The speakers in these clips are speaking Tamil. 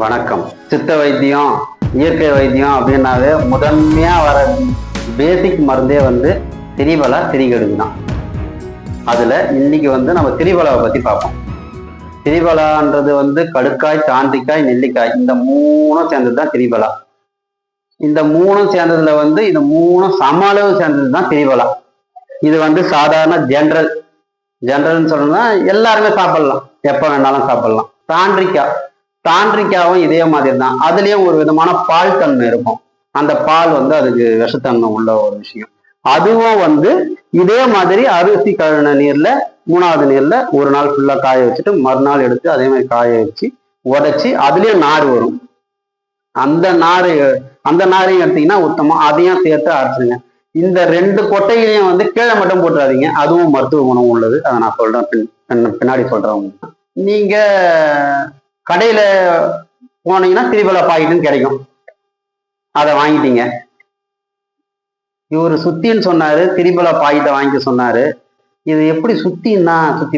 வணக்கம். சித்த வைத்தியம், இயற்கை வைத்தியம் அப்படின்னாவே முதன்மையா வர பேசிக் மருந்தே திரிபலா திரிகடுகு தான். அதுல இன்னைக்கு நம்ம திரிபலாவை பத்தி பார்ப்போம். திரிபலான்றது கடுக்காய், தாண்டிக்காய், நெல்லிக்காய் இந்த மூணும் சேர்ந்தது தான் திரிபலா. இந்த மூணும் சேர்ந்ததுல இது மூணும் சம அளவு சேர்ந்தது தான் திரிபலா. இது சாதாரண ஜென்ரல்னு சொல்லணும்னா எல்லாருமே சாப்பிடலாம், எப்ப வேணாலும் சாப்பிடலாம். தாண்டிக்காவும் இதே மாதிரி தான். அதுலயும் ஒரு விதமான பால் தன்மை இருக்கும். அந்த பால் அதுக்கு விஷத்தன்மை உள்ள ஒரு விஷயம். அதுவும் இதே மாதிரி அரிசி கழுவின நீர்ல 3வது நீர்ல ஒரு நாள் ஃபுல்லா காய வச்சுட்டு மறுநாள் எடுத்து அதே மாதிரி காய வச்சு உடைச்சி அதுலயும் நார் வரும். அந்த நாரையும் எடுத்தீங்கன்னா உத்தமம். அதையும் சேர்த்து அரைச்சிருங்க. இந்த 2 கொட்டைகளையும் கீழே மட்டும் போட்டுறாதீங்க. அதுவும் மருத்துவ குணம் உள்ளது. அதை நான் சொல்றேன், பின்னாடி சொல்றேன். நீங்க கடையில போனீங்கன்னா திரிபலா பாக்கெட்டும் கிடைக்கும். அதை வாங்கிட்டீங்க. இவர் சுத்தின்னு சொன்னாரு, திரிபலா பாக்கெட்டை வாங்கி சொன்னாரு. இது எப்படி சுத்தி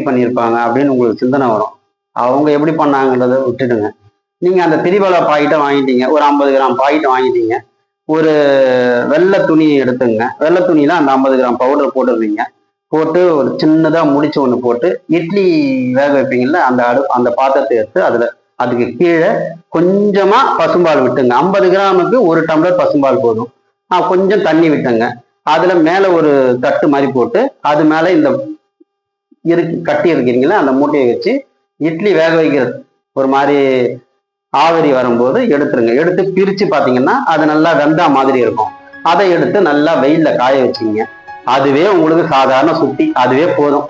பண்ணியிருப்பாங்க அப்படின்னு உங்களுக்கு சிந்தனை வரும். அவங்க எப்படி பண்ணாங்கன்றதை விட்டுடுங்க. நீங்க அந்த திரிபலா பாக்கெட்டை வாங்கிட்டீங்க, ஒரு 50 கிராம் பாக்கெட்டை வாங்கிட்டீங்க. ஒரு வெள்ளை துணி எடுத்துங்க. வெள்ளை துணியில அந்த 50 கிராம் பவுடர் போட்டுருவீங்க. போட்டு ஒரு சின்னதா முடிச்சு ஒன்று போட்டு இட்லி வேக வைப்பீங்கல்ல, அந்த பாத்திரத்தை எடுத்து அதுக்கு கீழே கொஞ்சமா பசும்பால் விட்டுங்க. 50 கிராமுக்கு 1 டம்ளர் பசும்பால் போதும். கொஞ்சம் தண்ணி விட்டுங்க. அதுல மேல ஒரு தட்டு மாதிரி போட்டு அது மேல இந்த கட்டி இருக்கிறீங்களா அந்த மூட்டையை வச்சு இட்லி வேக வைக்கிறது ஒரு மாதிரி ஆவரி வரும்போது எடுத்துருங்க. எடுத்து பிரிச்சு பார்த்தீங்கன்னா அது நல்லா வெந்தா மாதிரி இருக்கும். அதை எடுத்து நல்லா வெயில்ல காய வச்சுங்க. அதுவே உங்களுக்கு சாதாரண சுத்தி, அதுவே போதும்.